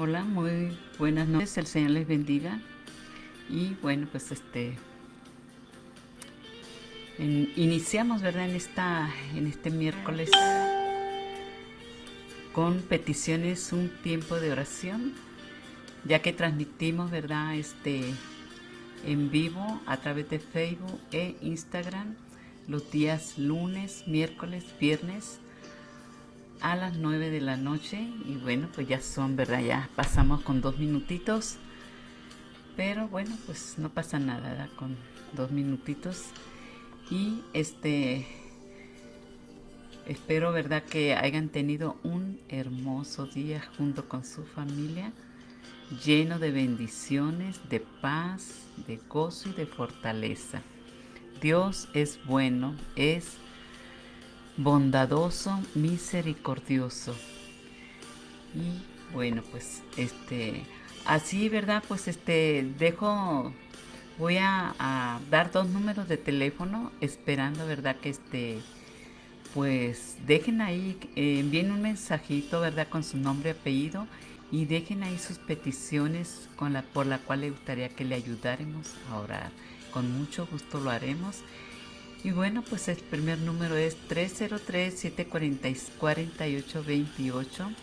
Hola, muy buenas noches, el Señor les bendiga. Y bueno, pues iniciamos, ¿verdad? En este miércoles con peticiones, un tiempo de oración, ya que transmitimos, ¿verdad? En vivo a través de Facebook e Instagram los días lunes, miércoles, viernes a las 9 de la noche. Y bueno, pues ya son, ¿verdad? Ya pasamos con 2 minutitos. Pero bueno, pues no pasa nada, ¿verdad? Con 2 minutitos. Y espero, ¿verdad?, que hayan tenido un hermoso día junto con su familia, lleno de bendiciones, de paz, de gozo y de fortaleza. Dios es bueno, es bondadoso, misericordioso. Y bueno, pues así, ¿verdad? Pues voy a dar 2 números de teléfono esperando, ¿verdad? Que pues dejen ahí, envíen un mensajito, ¿verdad? Con su nombre y apellido y dejen ahí sus peticiones por la cual le gustaría que le ayudáramos a orar. Con mucho gusto lo haremos. Y bueno, pues el primer número es 303-740-4828.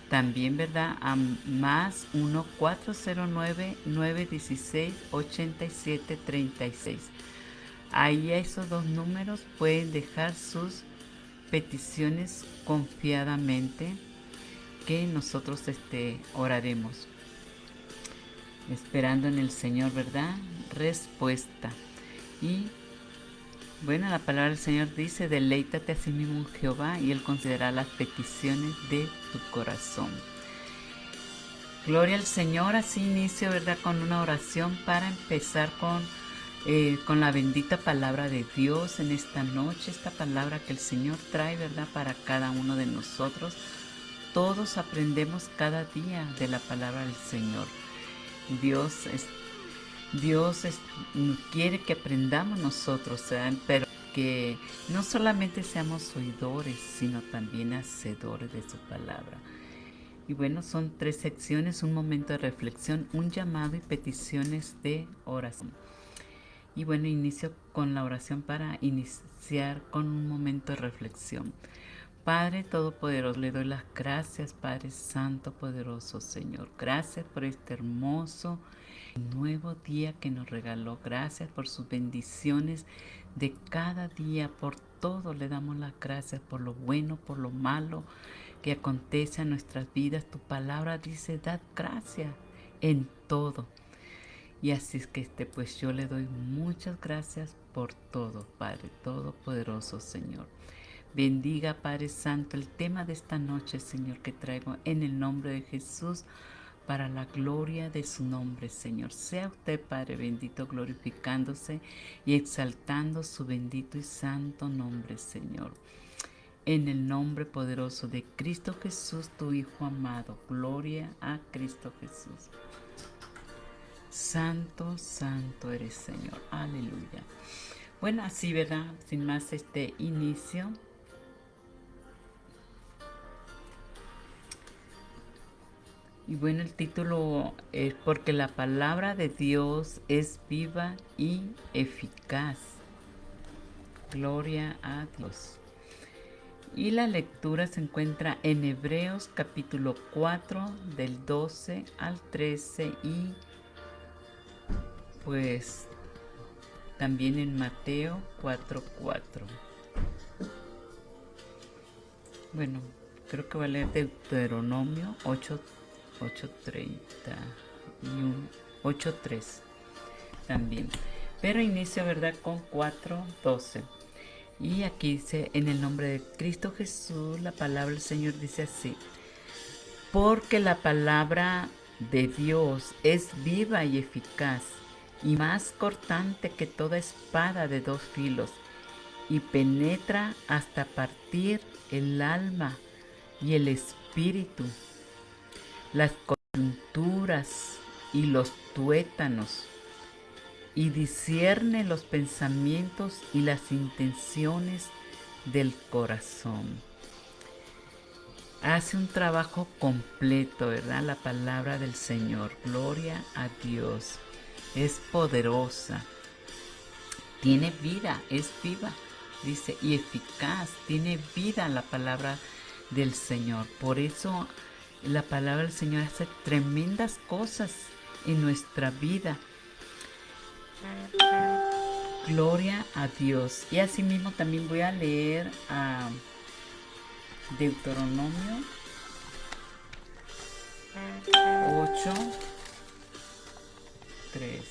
También, ¿verdad? A más 1-409-916-8736. Ahí a esos 2 números pueden dejar sus peticiones confiadamente, que nosotros oraremos, esperando en el Señor, ¿verdad? Respuesta. Y bueno, la palabra del Señor dice: deleítate a sí mismo en Jehová y Él concederá las peticiones de tu corazón. Gloria al Señor. Así inicio, ¿verdad?, con una oración para empezar con la bendita palabra de Dios en esta noche, esta palabra que el Señor trae, ¿verdad?, para cada uno de nosotros. Todos aprendemos cada día de la palabra del Señor. Dios es, Dios quiere que aprendamos nosotros, pero que no solamente seamos oidores, sino también hacedores de su palabra. Y bueno, son 3 secciones: un momento de reflexión, un llamado y peticiones de oración. Y bueno, inicio con la oración para iniciar con un momento de reflexión. Padre Todopoderoso, le doy las gracias, Padre Santo, poderoso Señor. Gracias por este hermoso nuevo día que nos regaló. Gracias por sus bendiciones de cada día. Por todo le damos las gracias, por lo bueno, por lo malo que acontece en nuestras vidas. Tu palabra dice: dad gracias en todo. Y así es que pues yo le doy muchas gracias por todo, Padre Todopoderoso Señor. Bendiga, Padre Santo, el tema de esta noche, Señor, que traigo en el nombre de Jesús, para la gloria de su nombre, Señor. Sea usted, Padre bendito, glorificándose y exaltando su bendito y santo nombre, Señor. En el nombre poderoso de Cristo Jesús, tu Hijo amado. Gloria a Cristo Jesús. Santo, santo eres, Señor. Aleluya. Bueno, así, ¿verdad? Sin más inicio. Y bueno, el título es: porque la palabra de Dios es viva y eficaz. Gloria a Dios. Y la lectura se encuentra en Hebreos capítulo 4, del 12 al 13, y pues también en Mateo 4:4. Bueno, creo que va a leer Deuteronomio 8:30 y 8:3 también. Pero inicio, ¿verdad?, con 4:12. Y aquí dice: en el nombre de Cristo Jesús, la palabra del Señor dice así: porque la palabra de Dios es viva y eficaz, y más cortante que toda espada de 2 filos, y penetra hasta partir el alma y el espíritu, las coyunturas y los tuétanos, y discierne los pensamientos y las intenciones del corazón. hace un trabajo completo, ¿verdad? La palabra del Señor. Gloria a Dios. Es poderosa. Tiene vida, es viva. Dice, y eficaz. Tiene vida la palabra del Señor. Por eso la palabra del Señor hace tremendas cosas en nuestra vida. Gloria a Dios. Y asimismo también voy a leer a Deuteronomio 8:3.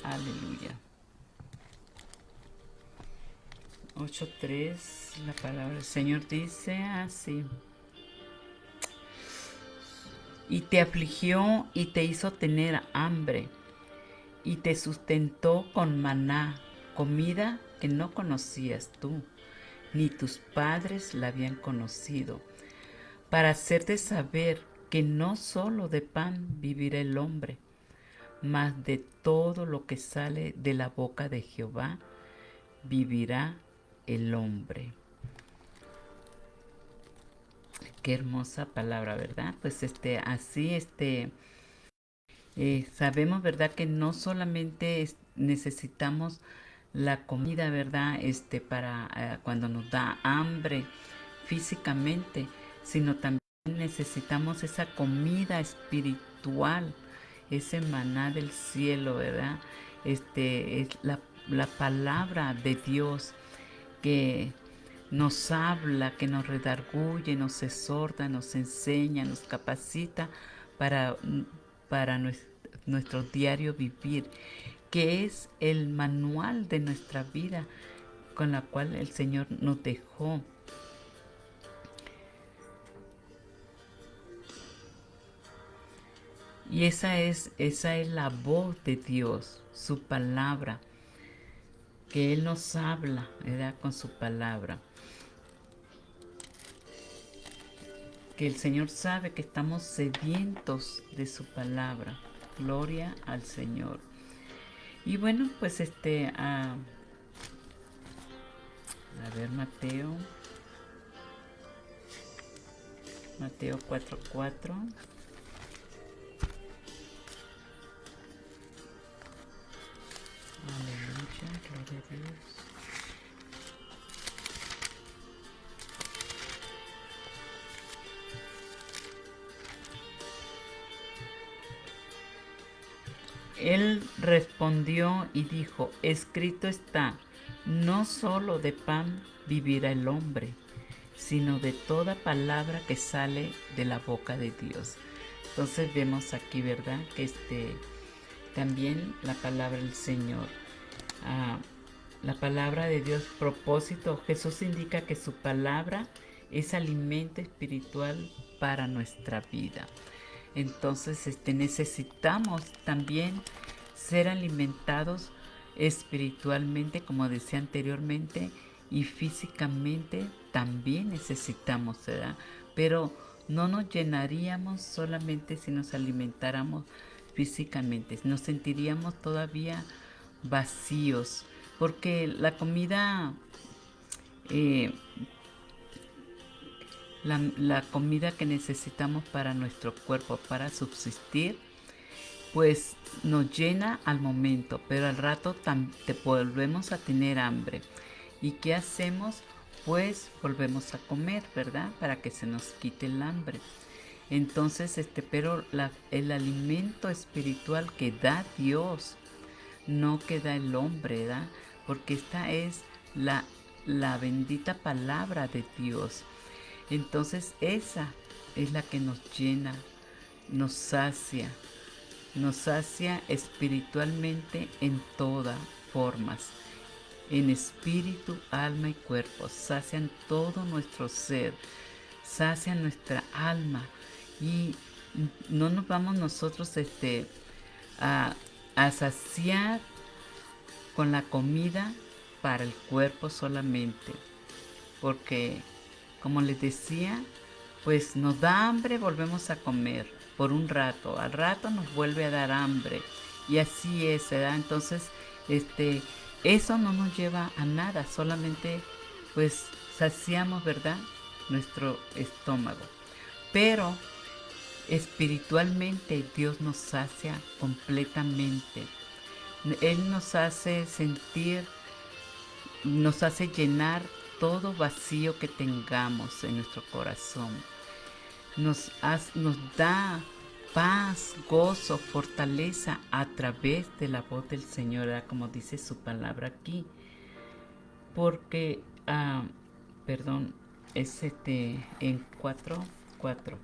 Aleluya. 8:3, la palabra del Señor dice así. Y te afligió y te hizo tener hambre, y te sustentó con maná, comida que no conocías tú, ni tus padres la habían conocido, para hacerte saber que no solo de pan vivirá el hombre, mas de todo lo que sale de la boca de Jehová vivirá el hombre. Qué hermosa palabra, ¿verdad? Pues así sabemos, ¿verdad? Que no solamente necesitamos la comida, ¿verdad? Para cuando nos da hambre físicamente, sino también necesitamos esa comida espiritual, ese maná del cielo, ¿verdad? Es la palabra de Dios que nos habla, que nos redarguye, nos exhorta, nos enseña, nos capacita para, para nuestro diario vivir, que es el manual de nuestra vida con la cual el Señor nos dejó. Y esa es la voz de Dios, su palabra, que Él nos habla, ¿verdad? Con su palabra. Que el Señor sabe que estamos sedientos de su palabra. Gloria al Señor. Y bueno, pues a ver, Mateo 4:4. Aleluya, gloria a Dios. Él respondió y dijo, escrito está, no solo de pan vivirá el hombre, sino de toda palabra que sale de la boca de Dios. Entonces vemos aquí, ¿verdad? Que también la palabra del Señor, la palabra de Dios, propósito, Jesús indica que su palabra es alimento espiritual para nuestra vida. Entonces necesitamos también ser alimentados espiritualmente, como decía anteriormente, y físicamente también necesitamos, ¿verdad? Pero no nos llenaríamos solamente si nos alimentáramos físicamente, nos sentiríamos todavía vacíos, porque la comida, la comida que necesitamos para nuestro cuerpo, para subsistir, pues nos llena al momento, pero al rato te volvemos a tener hambre. ¿Y qué hacemos? Pues volvemos a comer, ¿verdad? Para que se nos quite el hambre. Entonces, pero el alimento espiritual que da Dios, no que da el hombre, ¿verdad? Porque esta es la bendita palabra de Dios. Entonces esa es la que nos llena, nos sacia espiritualmente en todas formas, en espíritu, alma y cuerpo, sacian todo nuestro ser, sacian nuestra alma y no nos vamos nosotros a saciar con la comida para el cuerpo solamente, porque como les decía, pues nos da hambre, volvemos a comer por un rato, al rato nos vuelve a dar hambre y así es, ¿verdad? Entonces, eso no nos lleva a nada, solamente pues saciamos, ¿verdad?, nuestro estómago. Pero espiritualmente Dios nos sacia completamente. Él nos hace sentir, nos hace llenar todo vacío que tengamos en nuestro corazón. Nos da paz, gozo, fortaleza a través de la voz del Señor, ¿verdad?, como dice su palabra aquí. Porque, perdón, es en 4:4,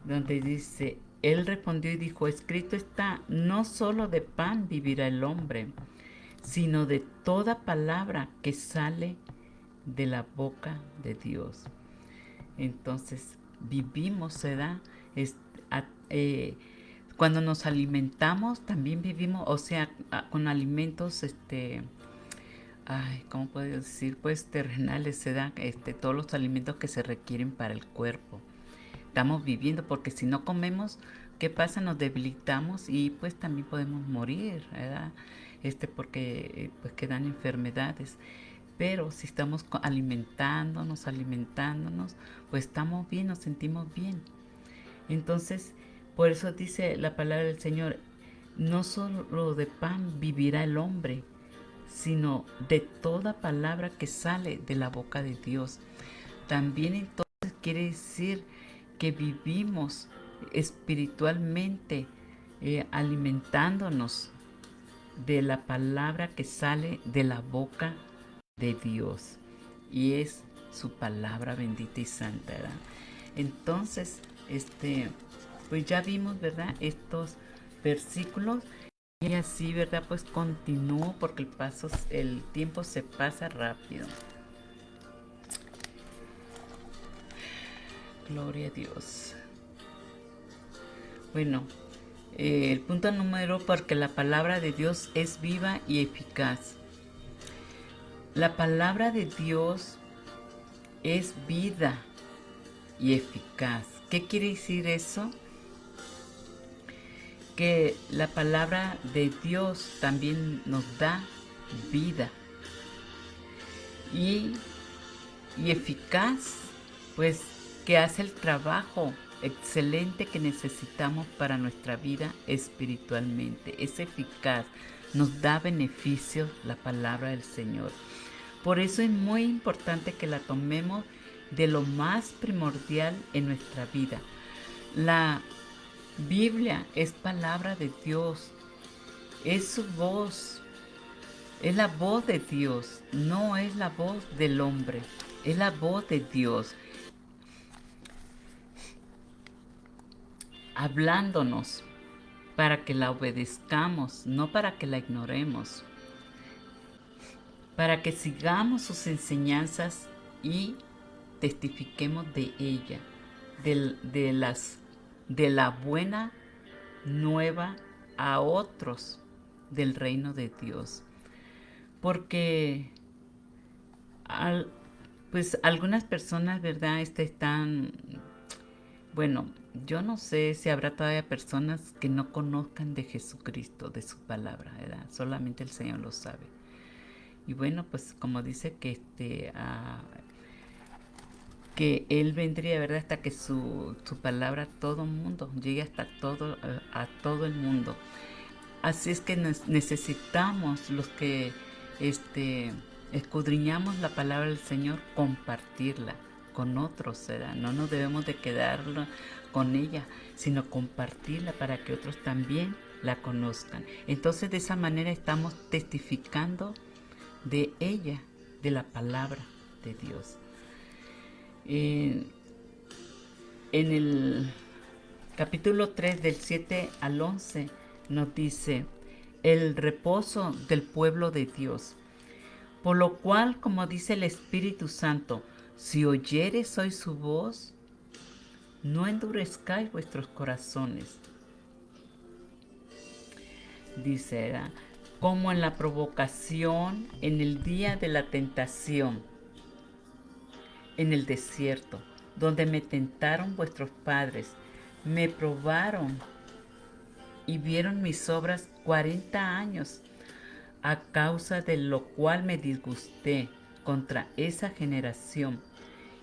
donde dice, Él respondió y dijo, escrito está, no solo de pan vivirá el hombre, sino de toda palabra que sale de la boca de Dios. Entonces, vivimos, ¿verdad? Cuando nos alimentamos, también vivimos, o sea, con alimentos, ¿cómo puedo decir? Pues terrenales, se dan todos los alimentos que se requieren para el cuerpo. Estamos viviendo, porque si no comemos, ¿qué pasa? Nos debilitamos y pues también podemos morir, ¿verdad? Porque pues quedan enfermedades. Pero si estamos alimentándonos, pues estamos bien, nos sentimos bien. Entonces, por eso dice la palabra del Señor, no solo de pan vivirá el hombre, sino de toda palabra que sale de la boca de Dios. También entonces quiere decir que vivimos espiritualmente, alimentándonos de la palabra que sale de la boca de Dios, y es su palabra bendita y santa, ¿verdad? Entonces, pues ya vimos, ¿verdad?, estos versículos. Y así, ¿verdad?, pues continúo, porque el tiempo se pasa rápido. Gloria a Dios. Bueno, el punto número, porque la palabra de Dios es viva y eficaz. La palabra de Dios es vida y eficaz. ¿Qué quiere decir eso? Que la palabra de Dios también nos da vida y eficaz, pues que hace el trabajo excelente que necesitamos para nuestra vida espiritualmente. Es eficaz, nos da beneficios la palabra del Señor. Por eso es muy importante que la tomemos de lo más primordial en nuestra vida. La Biblia es palabra de Dios, es su voz, es la voz de Dios, no es la voz del hombre, es la voz de Dios, hablándonos para que la obedezcamos, no para que la ignoremos, para que sigamos sus enseñanzas y testifiquemos de ella, de la buena nueva a otros del reino de Dios. Porque pues algunas personas, ¿verdad?, están, bueno, yo no sé si habrá todavía personas que no conozcan de Jesucristo, de su palabra, ¿verdad? Solamente el Señor lo sabe. Y bueno, pues como dice que que Él vendría, ¿verdad?, hasta que su palabra a todo mundo, llegue hasta a todo el mundo. Así es que necesitamos, los que escudriñamos la palabra del Señor, compartirla con otros, ¿verdad? No nos debemos de quedarlo con ella, sino compartirla para que otros también la conozcan. Entonces de esa manera estamos testificando de ella, de la palabra de Dios. En el capítulo 3 del 7 al 11 nos dice el reposo del pueblo de Dios. Por lo cual, como dice el Espíritu Santo, si oyereis hoy su voz, no endurezcáis vuestros corazones. Dice, ¿verdad?, como en la provocación, en el día de la tentación, en el desierto, donde me tentaron vuestros padres, me probaron y vieron mis obras 40 años. a causa de lo cual me disgusté contra esa generación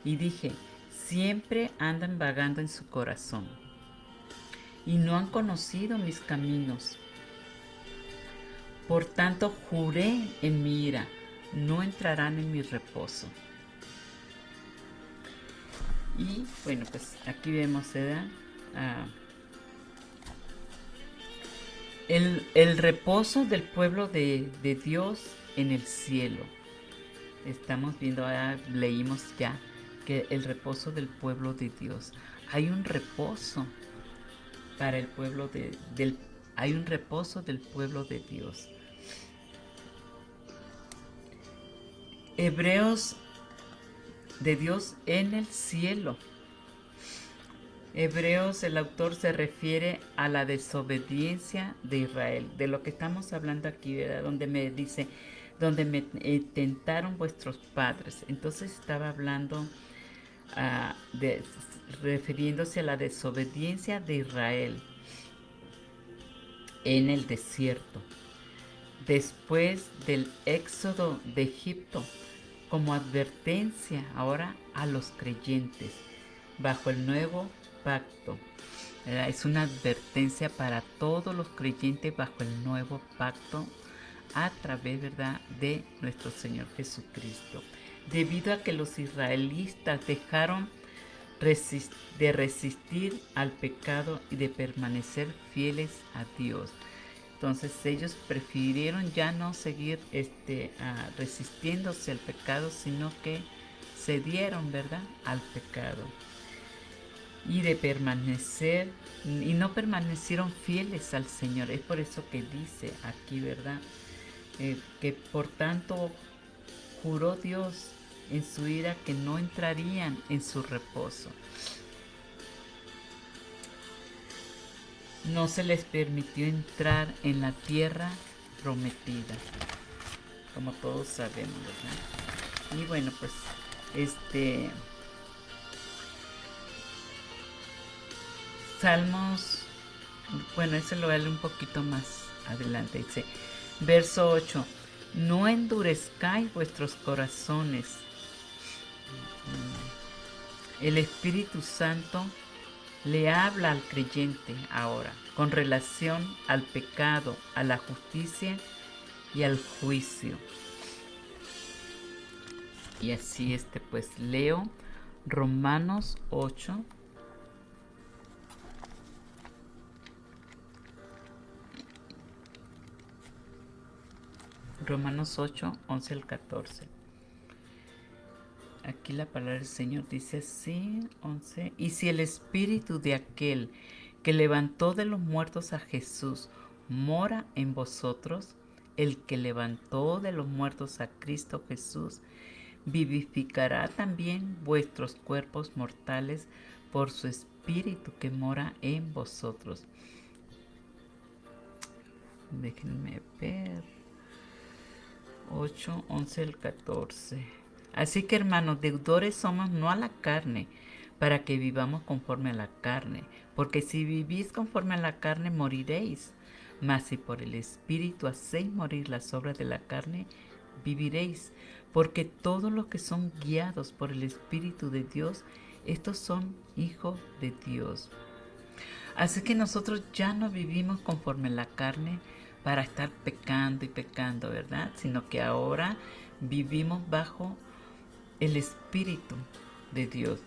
y dije, siempre andan vagando en su corazón y no han conocido mis caminos. Por tanto juré en mi ira, no entrarán en mi reposo. Y bueno, pues aquí vemos, ¿verdad? El reposo del pueblo de Dios en el cielo. Estamos viendo, leímos ya que el reposo del pueblo de Dios. Hay un reposo para el pueblo hay un reposo del pueblo de Dios. Hebreos de Dios en el cielo. Hebreos, el autor se refiere a la desobediencia de Israel, de lo que estamos hablando aquí, ¿verdad? Donde me dice, donde me tentaron vuestros padres. Entonces estaba hablando, refiriéndose a la desobediencia de Israel en el desierto, después del éxodo de Egipto, como advertencia ahora a los creyentes bajo el nuevo pacto. Es una advertencia para todos los creyentes bajo el nuevo pacto a través, ¿verdad?, de nuestro Señor Jesucristo. Debido a que los israelitas dejaron de resistir al pecado y de permanecer fieles a Dios. Entonces ellos prefirieron ya no seguir resistiéndose al pecado, sino que cedieron, ¿verdad?, al pecado. Y de permanecer, y no permanecieron fieles al Señor. Es por eso que dice aquí, ¿verdad?, que por tanto juró Dios en su ira que no entrarían en su reposo. No se les permitió entrar en la tierra prometida, como todos sabemos, ¿verdad? Y bueno, pues Salmos, bueno, ese lo voy a leer un poquito más adelante. Dice, verso 8, no endurezcáis vuestros corazones. El Espíritu Santo le habla al creyente ahora con relación al pecado, a la justicia y al juicio. Y así pues leo Romanos 8. Romanos 8, 11 al 14. Aquí la palabra del Señor dice así, 11. Y si el espíritu de aquel que levantó de los muertos a Jesús mora en vosotros, el que levantó de los muertos a Cristo Jesús, vivificará también vuestros cuerpos mortales por su espíritu que mora en vosotros. Déjenme ver. 8, 11 al 14. Así que, hermanos, deudores somos no a la carne, para que vivamos conforme a la carne. Porque si vivís conforme a la carne, moriréis. Mas si por el Espíritu hacéis morir las obras de la carne, viviréis. Porque todos los que son guiados por el Espíritu de Dios, estos son hijos de Dios. Así que nosotros ya no vivimos conforme a la carne para estar pecando y pecando, ¿verdad? Sino que ahora vivimos bajo el Espíritu de Dios.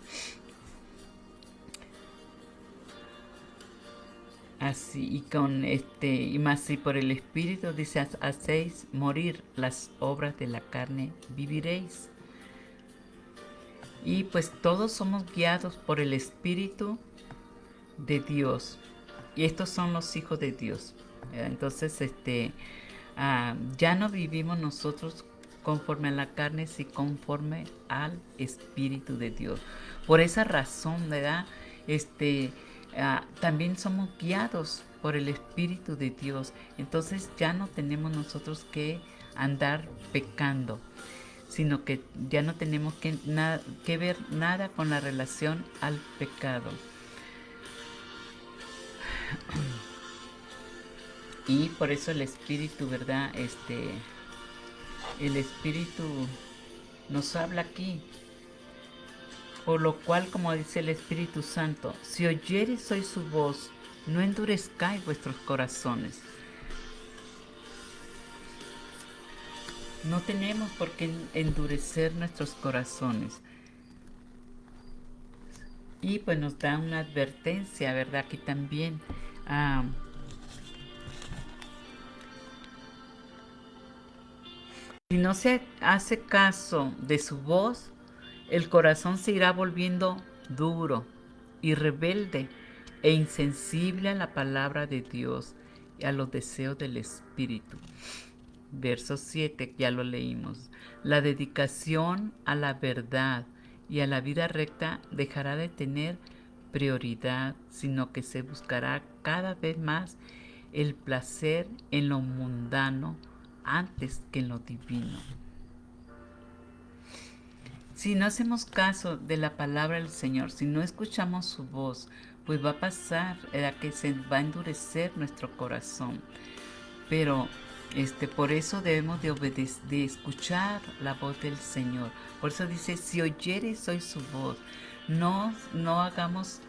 Así, y más si por el Espíritu dice, hacéis morir las obras de la carne, viviréis. Y pues todos somos guiados por el Espíritu de Dios. Y estos son los hijos de Dios. Entonces, ya no vivimos nosotros conforme a la carne, sino conforme al Espíritu de Dios. Por esa razón, ¿verdad? También somos guiados por el Espíritu de Dios. Entonces ya no tenemos nosotros que andar pecando, sino que ya no tenemos que ver nada con la relación al pecado. Y por eso el Espíritu, ¿verdad? el Espíritu nos habla aquí. Por lo cual, como dice el Espíritu Santo, si oyereis hoy su voz, no endurezcáis vuestros corazones. No tenemos por qué endurecer nuestros corazones. Y pues nos da una advertencia, ¿verdad? Aquí también. Si no se hace caso de su voz, el corazón se irá volviendo duro y rebelde e insensible a la palabra de Dios y a los deseos del Espíritu. Verso 7, ya lo leímos. La dedicación a la verdad y a la vida recta dejará de tener prioridad, sino que se buscará cada vez más el placer en lo mundano antes que en lo divino. Si no hacemos caso de la palabra del Señor, si no escuchamos su voz, pues va a pasar que se va a endurecer nuestro corazón. Pero por eso debemos de escuchar la voz del Señor. Por eso dice, si oyeres hoy su voz, no hagamos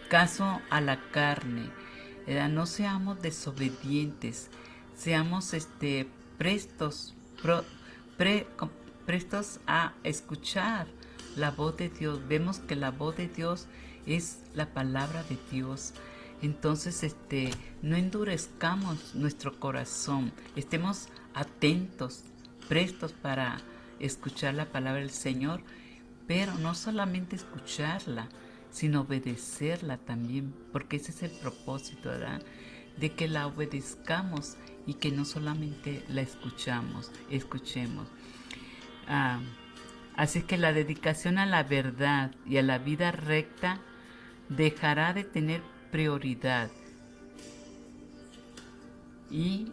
caso a la carne, no seamos desobedientes, seamos prestos, prestos a escuchar la voz de Dios. Vemos que la voz de Dios es la palabra de Dios. Entonces, no endurezcamos nuestro corazón, estemos atentos, prestos para escuchar la palabra del Señor, pero no solamente escucharla, sino obedecerla también, porque ese es el propósito, ¿verdad? De que la obedezcamos y que no solamente la escuchemos. Así que la dedicación a la verdad y a la vida recta dejará de tener prioridad. Y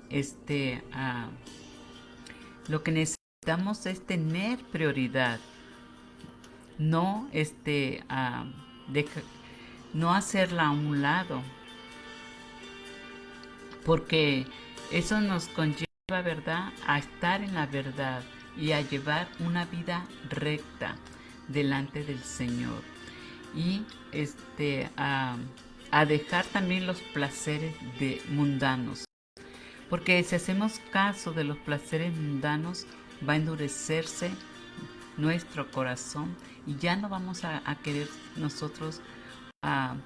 lo que necesitamos es tener prioridad, no no hacerla a un lado, porque eso nos conlleva, ¿verdad?, a estar en la verdad y a llevar una vida recta delante del Señor. Y a dejar también los placeres mundanos. Porque si hacemos caso de los placeres mundanos, va a endurecerse nuestro corazón y ya no vamos a querer nosotros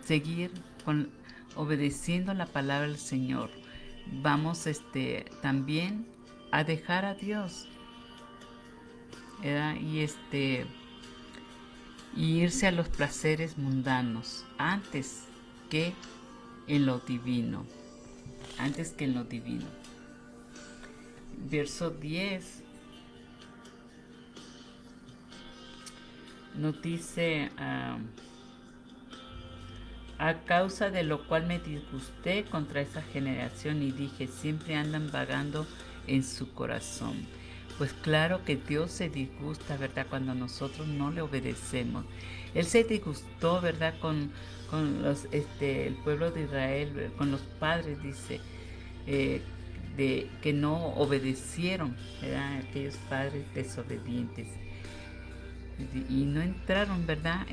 seguir obedeciendo la palabra del Señor. Vamos también a dejar a Dios, ¿verdad? Y irse a los placeres mundanos antes que en lo divino. Verso 10 nos dice, a causa de lo cual me disgusté contra esa generación y dije, siempre andan vagando en su corazón. Pues claro que Dios se disgusta, ¿verdad?, cuando nosotros no le obedecemos. Él se disgustó, ¿verdad?, con el pueblo de Israel, con los padres, dice, de que no obedecieron, ¿verdad?, aquellos padres desobedientes. Y no entraron, ¿verdad?,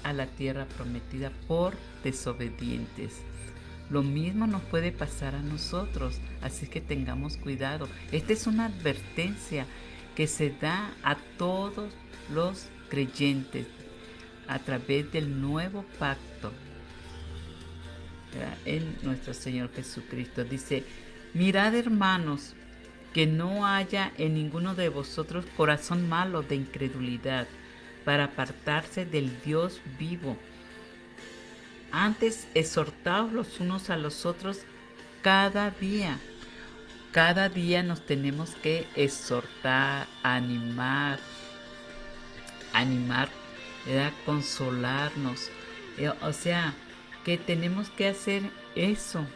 a la tierra prometida por desobedientes. Lo mismo nos puede pasar a nosotros, así que tengamos cuidado. Esta es una advertencia que se da a todos los creyentes a través del nuevo pacto, ¿verdad?, en nuestro Señor Jesucristo. Dice, mirad, hermanos, que no haya en ninguno de vosotros corazón malo de incredulidad para apartarse del Dios vivo. Antes, exhortaos los unos a los otros cada día. Cada día nos tenemos que exhortar, animar, ¿verdad?, consolarnos. O sea, que tenemos que hacer eso.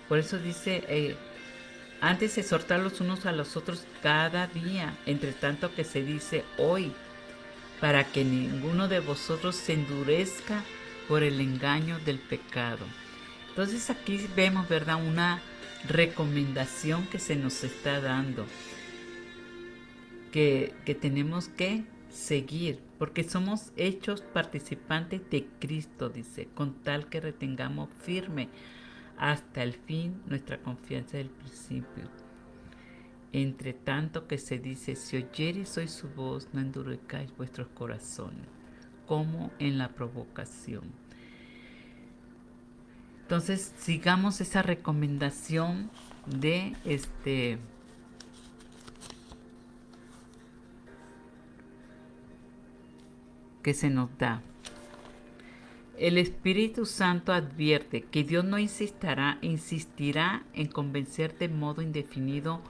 Por eso dice, antes exhortar los unos a los otros cada día, entre tanto que se dice hoy, para que ninguno de vosotros se endurezca por el engaño del pecado. Entonces aquí vemos, ¿verdad?, una recomendación que se nos está dando. que tenemos que seguir, porque somos hechos participantes de Cristo, dice, con tal que retengamos firme hasta el fin nuestra confianza del principio. Entre tanto que se dice, si oyereis hoy su voz, no endurezcáis vuestros corazones, como en la provocación. Entonces, sigamos esa recomendación de que se nos da. El Espíritu Santo advierte que Dios no insistirá en convencer de modo indefinido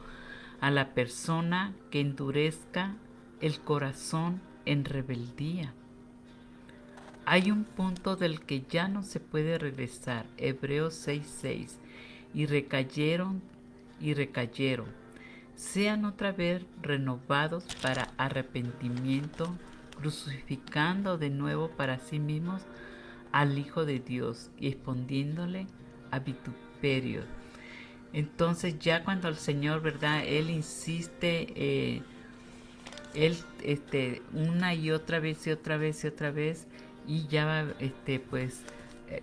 a la persona que endurezca el corazón en rebeldía. Hay un punto del que ya no se puede regresar, Hebreos 6:6, y recayeron, sean otra vez renovados para arrepentimiento, crucificando de nuevo para sí mismos al Hijo de Dios y exponiéndole a vituperio. Entonces ya cuando el Señor, ¿verdad? Él insiste, Él una y otra vez y otra vez y otra vez, y ya va, pues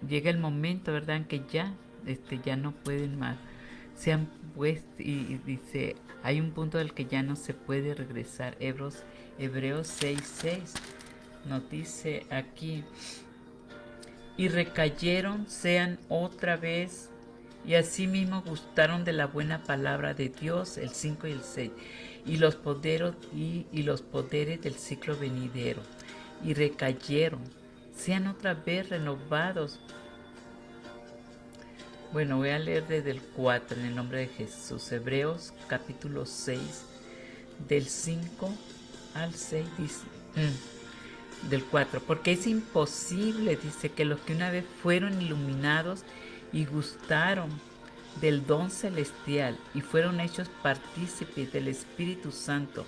llega el momento, ¿verdad? En que ya no pueden más. Se han puesto, y dice, hay un punto del que ya no se puede regresar. Hebreos 6:6 nos dice aquí, y recayeron, sean otra vez, y asimismo gustaron de la buena palabra de Dios, el 5 y el 6, y los poderes del ciclo venidero, y recayeron, sean otra vez renovados. Bueno, voy a leer desde el 4 en el nombre de Jesús. Hebreos capítulo 6, del 5 al 6 dice, del 4, porque es imposible, dice, que los que una vez fueron iluminados y gustaron del don celestial y fueron hechos partícipes del Espíritu Santo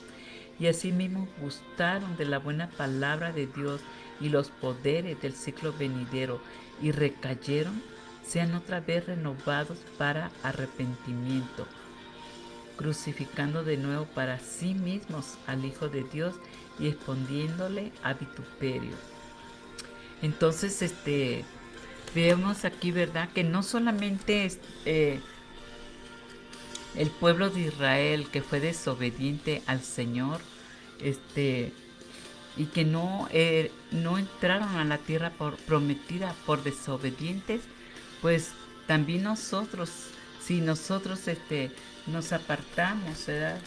y asimismo gustaron de la buena palabra de Dios y los poderes del ciclo venidero y recayeron, sean otra vez renovados para arrepentimiento, crucificando de nuevo para sí mismos al Hijo de Dios y exponiéndole a vituperio. Entonces, vemos aquí, ¿verdad?, que no solamente el pueblo de Israel que fue desobediente al Señor, y que no entraron a la tierra prometida por desobedientes, pues también nosotros, si nosotros nos apartamos, ¿verdad?,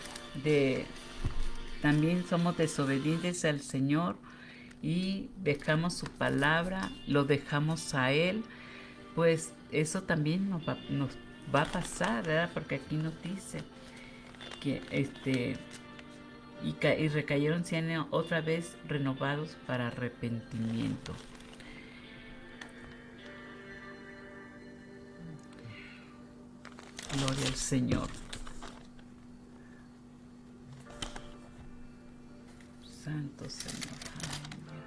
también somos desobedientes al Señor y dejamos su palabra, lo dejamos a Él, pues eso también nos va a pasar, ¿verdad? Porque aquí nos dice que y recayeron sean otra vez renovados para arrepentimiento. Gloria al Señor. Santo Señor. Aleluya.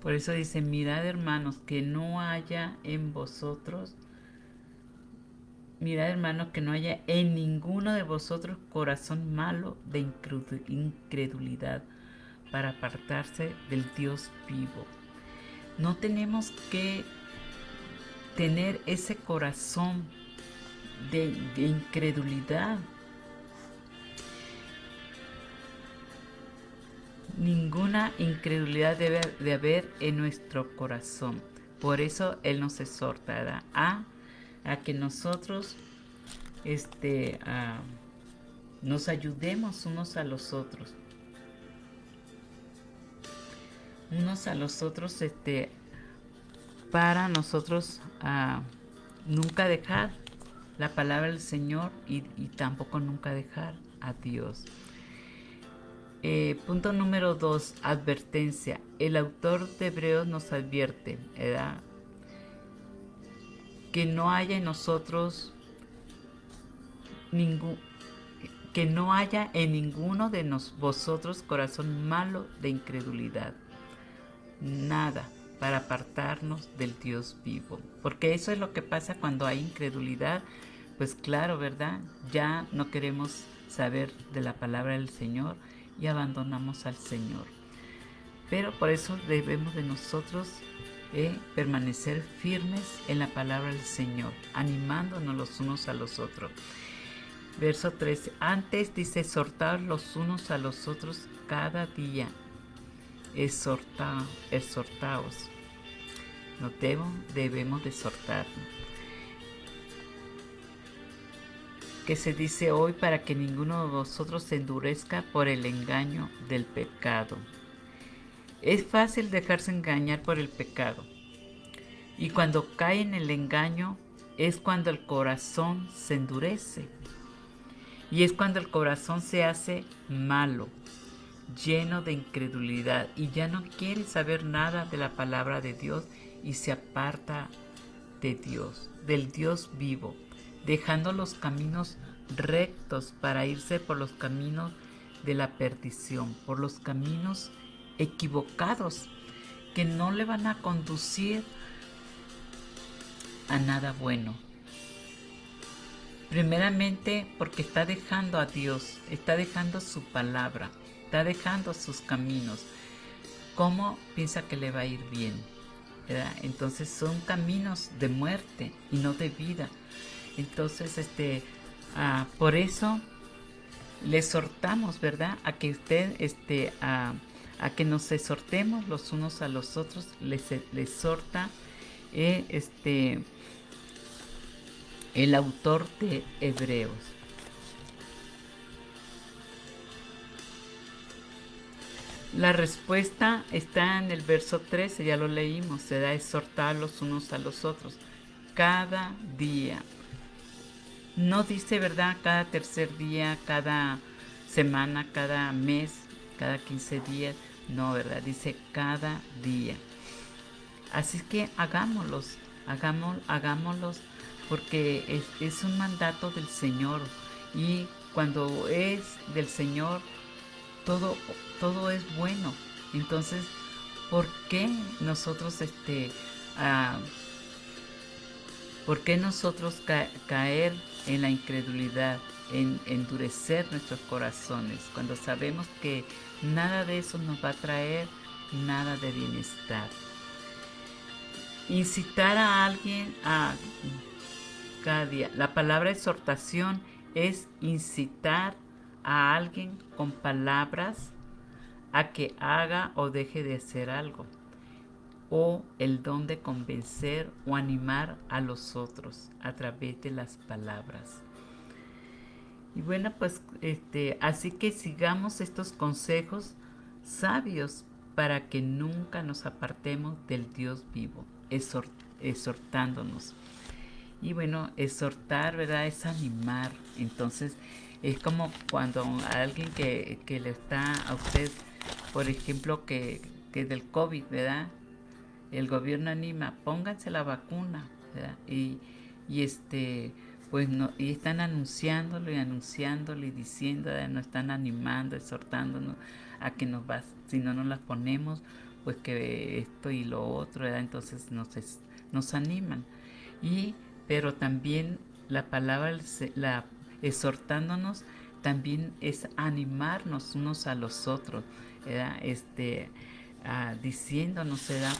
Por eso dice, mirad, hermanos, que no haya en vosotros, mirad, hermanos, que no haya en ninguno de vosotros corazón malo de incredulidad para apartarse del Dios vivo. No tenemos que tener ese corazón de incredulidad. Ninguna incredulidad debe de haber en nuestro corazón. Por eso Él nos exhortará a que nosotros nos ayudemos unos a los otros. Para nosotros nunca dejar la palabra del Señor y tampoco nunca dejar a Dios. Punto número 2, advertencia. El autor de Hebreos nos advierte, ¿verdad?, que no haya en nosotros que no haya en ninguno de vosotros corazón malo de incredulidad. Nada para apartarnos del Dios vivo. Porque eso es lo que pasa cuando hay incredulidad, pues claro, ¿verdad? Ya no queremos saber de la palabra del Señor y abandonamos al Señor. Pero por eso debemos de nosotros permanecer firmes en la palabra del Señor, animándonos los unos a los otros. Verso 13. Antes dice, exhortaos los unos a los otros cada día. Exhortaos. Debemos de exhortarnos. Que se dice hoy para que ninguno de vosotros se endurezca por el engaño del pecado. Es fácil dejarse engañar por el pecado. Y cuando cae en el engaño es cuando el corazón se endurece. Y es cuando el corazón se hace malo, lleno de incredulidad y ya no quiere saber nada de la palabra de Dios y se aparta de Dios, del Dios vivo, dejando los caminos rectos para irse por los caminos de la perdición, por los caminos equivocados que no le van a conducir a nada bueno. Primeramente porque está dejando a Dios, está dejando su palabra, está dejando sus caminos. ¿Cómo piensa que le va a ir bien? ¿Verdad? Entonces son caminos de muerte y no de vida. Entonces, por eso le exhortamos, ¿verdad? A que usted, a que nos exhortemos los unos a los otros. Les exhorta, el autor de Hebreos. La respuesta está en el verso 13, ya lo leímos, se da a exhortar los unos a los otros, cada día. No dice, ¿verdad?, cada tercer día, cada semana, cada mes, cada 15 días, no, ¿verdad?, dice cada día. Así que hagámoslos, porque es un mandato del Señor, y cuando es del Señor, todo es bueno. Entonces, ¿por qué nosotros caer en la incredulidad, en endurecer nuestros corazones, cuando sabemos que nada de eso nos va a traer nada de bienestar? Incitar a alguien a cada día. La palabra exhortación es incitar a alguien con palabras a que haga o deje de hacer algo, o el don de convencer o animar a los otros a través de las palabras. Y bueno, pues así que sigamos estos consejos sabios para que nunca nos apartemos del Dios vivo, exhortándonos. Y bueno, exhortar, ¿verdad?, es animar. Entonces, es como cuando a alguien que le está a usted, por ejemplo, que del COVID, ¿verdad?, el gobierno anima, pónganse la vacuna, ¿verdad? Y pues no, y están anunciándolo y diciendo, ¿verdad?, nos están animando, exhortándonos a que si no nos las ponemos, pues que esto y lo otro, ¿verdad? Entonces nos animan. Pero también la palabra, exhortándonos, también es animarnos unos a los otros, ¿verdad? Diciéndonos, ¿verdad?,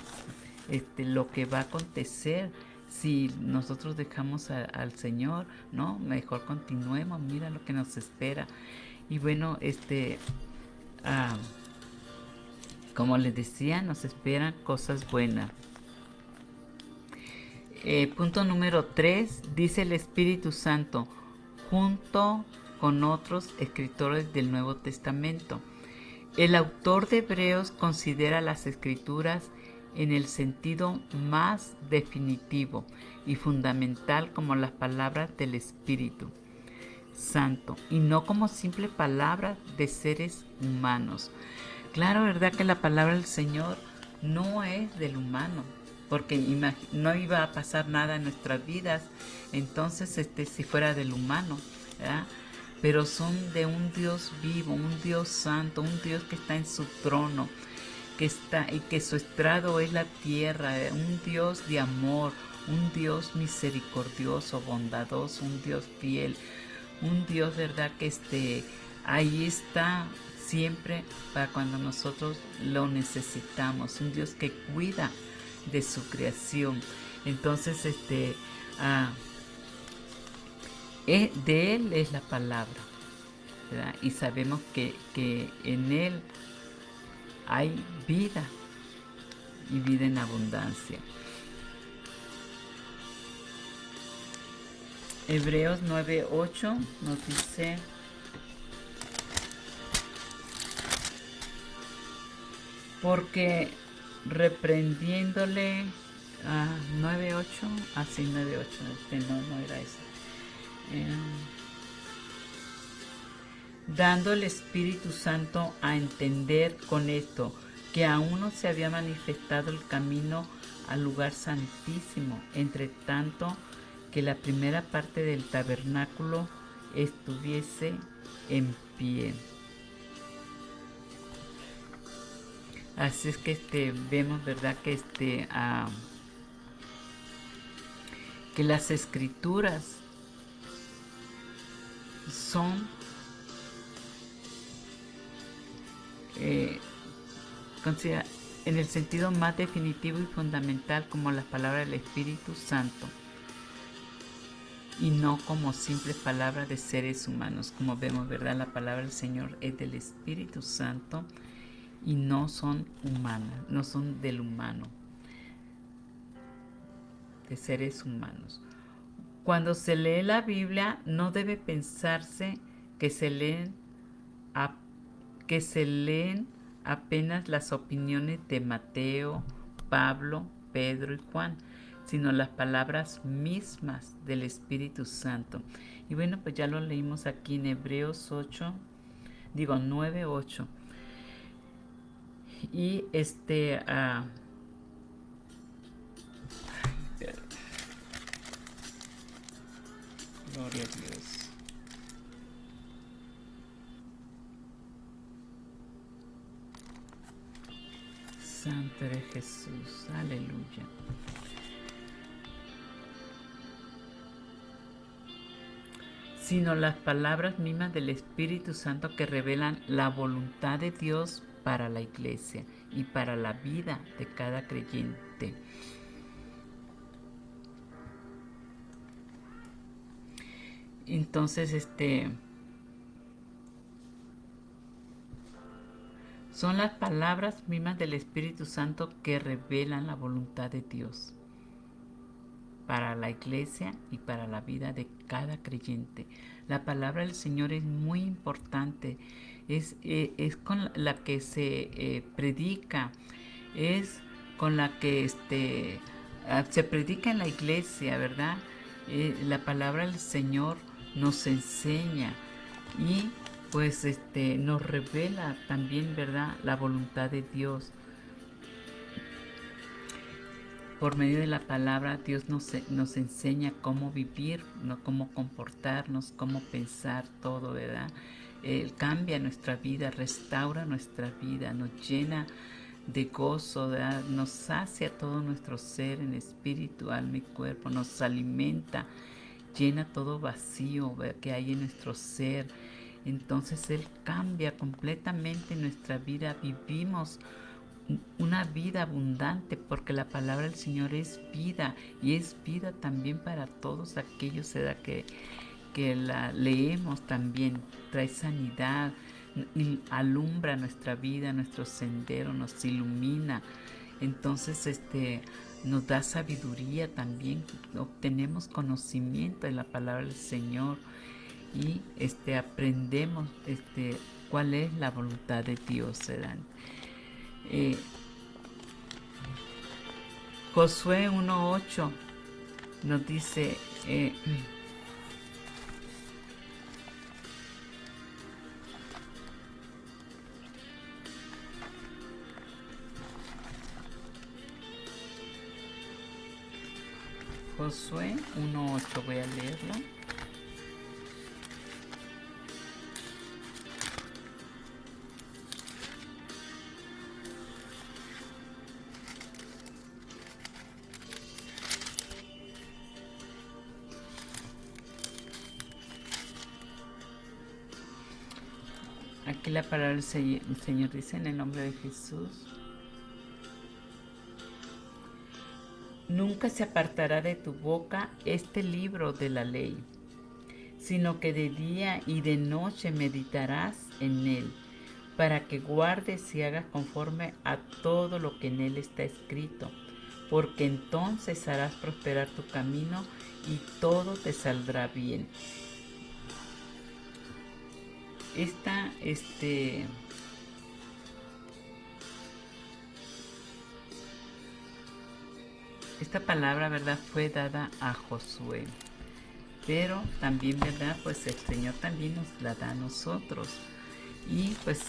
lo que va a acontecer si nosotros dejamos al Señor, ¿no? Mejor continuemos, mira lo que nos espera. Y bueno, como les decía, nos esperan cosas buenas. Punto número 3, dice el Espíritu Santo, junto con otros escritores del Nuevo Testamento. El autor de Hebreos considera las Escrituras en el sentido más definitivo y fundamental como las palabras del Espíritu Santo y no como simple palabras de seres humanos. Claro, ¿verdad?, que la palabra del Señor no es del humano, porque no iba a pasar nada en nuestras vidas, entonces si fuera del humano, ¿verdad? Pero son de un Dios vivo, un Dios santo, un Dios que está en su trono, y que su estrado es la tierra, un Dios de amor, un Dios misericordioso, bondadoso, un Dios fiel, un Dios, ¿verdad? Que ahí está siempre para cuando nosotros lo necesitamos, un Dios que cuida de su creación. Entonces, ah, de Él es la palabra, ¿verdad? Y sabemos que en Él hay vida y vida en abundancia. Hebreos 9:8 nos dice: porque reprendiéndole, 9:8, así 9:8, no era eso. Dando el Espíritu Santo a entender con esto que aún no se había manifestado el camino al lugar santísimo, entre tanto que la primera parte del tabernáculo estuviese en pie. Así es que vemos, ¿verdad? Que las escrituras son en el sentido más definitivo y fundamental como las palabras del Espíritu Santo, y no como simples palabras de seres humanos. Como vemos, ¿verdad? La palabra del Señor es del Espíritu Santo y no son humanas, no son del humano, de seres humanos. Cuando se lee la Biblia, no debe pensarse que se leen apenas las opiniones de Mateo, Pablo, Pedro y Juan, sino las palabras mismas del Espíritu Santo. Y bueno, pues ya lo leímos aquí en Hebreos 9:8. Y gloria a Dios. Santo eres Jesús, aleluya. Sino las palabras mismas del Espíritu Santo que revelan la voluntad de Dios para la iglesia y para la vida de cada creyente. Entonces, son las palabras mismas del Espíritu Santo que revelan la voluntad de Dios para la iglesia y para la vida de cada creyente. La palabra del Señor es muy importante, es con la que se predica, es con la que se predica en la iglesia, ¿verdad? La palabra del Señor nos enseña y pues nos revela también, ¿verdad?, la voluntad de Dios. Por medio de la palabra, Dios nos enseña cómo vivir, ¿no?, cómo comportarnos, cómo pensar, todo, ¿verdad? Él cambia nuestra vida, restaura nuestra vida, nos llena de gozo, ¿verdad? Nos sacia todo nuestro ser en espíritu, alma y cuerpo, nos alimenta, llena todo vacío, ¿verdad?, que hay en nuestro ser. Entonces Él cambia completamente nuestra vida, vivimos una vida abundante, porque la palabra del Señor es vida, y es vida también para todos aquellos que la leemos también. Trae sanidad, y alumbra nuestra vida, nuestro sendero, nos ilumina. Entonces nos da sabiduría también, obtenemos conocimiento de la palabra del Señor y aprendemos cuál es la voluntad de Dios, ¿verdad? Josué 1:8 nos dice, Josué 1:8, voy a leerlo. Aquí la palabra del Señor dice en el nombre de Jesús. Nunca se apartará de tu boca este libro de la ley, sino que de día y de noche meditarás en él, para que guardes y hagas conforme a todo lo que en él está escrito, porque entonces harás prosperar tu camino y todo te saldrá bien. Esta palabra, ¿verdad?, fue dada a Josué, pero también, ¿verdad?, pues el Señor también nos la da a nosotros. Y pues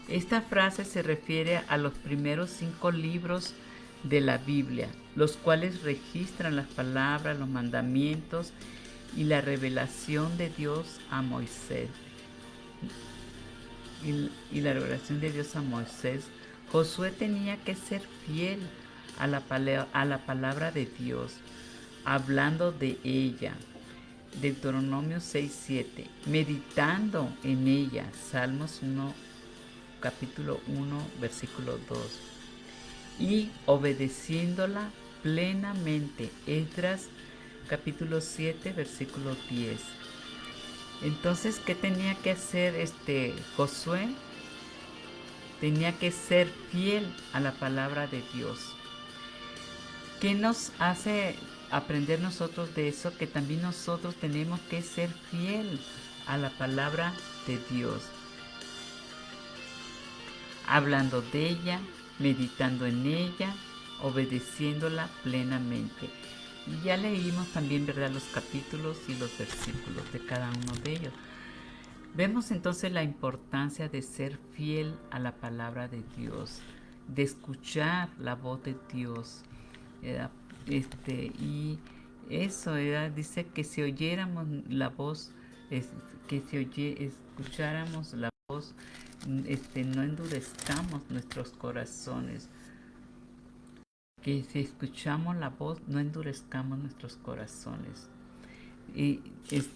esta frase se refiere a los primeros 5 libros de la Biblia, los cuales registran las palabras, los mandamientos y la revelación de Dios a Moisés. Y la revelación de Dios a Moisés. Josué tenía que ser fiel a la palabra de Dios, hablando de ella. Deuteronomio 6:7, meditando en ella. Salmos 1, capítulo 1, versículo 2. Y obedeciéndola plenamente. Esdras capítulo 7, versículo 10. Entonces, ¿qué tenía que hacer Josué? Tenía que ser fiel a la palabra de Dios. ¿Qué nos hace aprender nosotros de eso? Que también nosotros tenemos que ser fiel a la palabra de Dios, hablando de ella, meditando en ella, obedeciéndola plenamente. Y ya leímos también, ¿verdad?, los capítulos y los versículos de cada uno de ellos. Vemos entonces la importancia de ser fiel a la palabra de Dios, de escuchar la voz de Dios. Y eso dice que si oyéramos la voz, que si escucháramos la voz, no endurezcamos nuestros corazones. Que si escuchamos la voz, no endurezcamos nuestros corazones. Y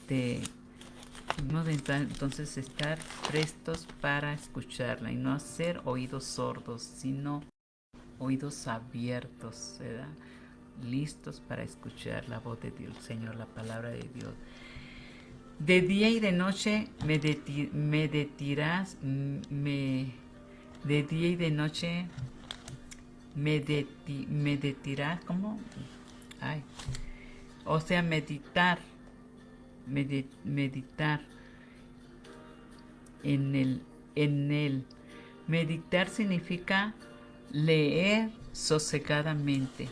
debemos entonces estar prestos para escucharla y no hacer oídos sordos, sino oídos abiertos, ¿verdad?, listos para escuchar la voz de Dios, Señor, la palabra de Dios. De día y de noche de día y de noche meditarás, ¿cómo? O sea, meditar en él. Meditar significa leer sosegadamente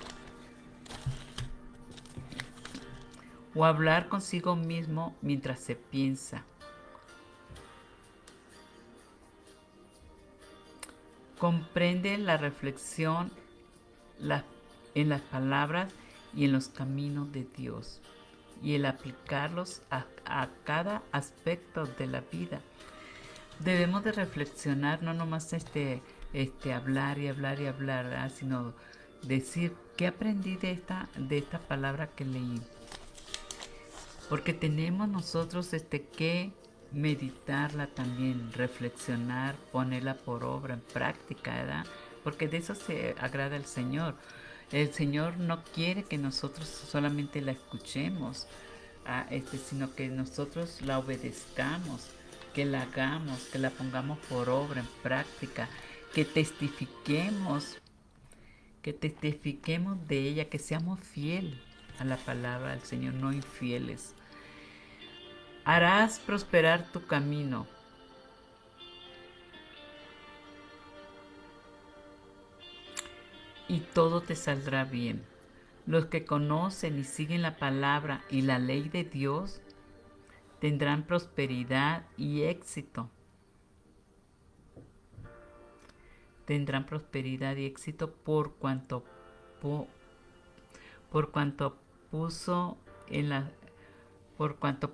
o hablar consigo mismo mientras se piensa. Comprende la reflexión en las palabras y en los caminos de Dios y el aplicarlos a cada aspecto de la vida. Debemos de reflexionar, no nomás hablar y hablar y hablar, ¿verdad?, sino decir qué aprendí de esta palabra que leí. Porque tenemos nosotros que meditarla también, reflexionar, ponerla por obra, en práctica, ¿verdad? Porque de eso se agrada el Señor. El Señor no quiere que nosotros solamente la escuchemos, sino que nosotros la obedezcamos, que la hagamos, que la pongamos por obra, en práctica, que testifiquemos de ella, que seamos fieles a la palabra del Señor, no infieles. Harás prosperar tu camino. Y todo te saldrá bien. Los que conocen y siguen la palabra y la ley de Dios tendrán prosperidad y éxito. Tendrán prosperidad y éxito por cuanto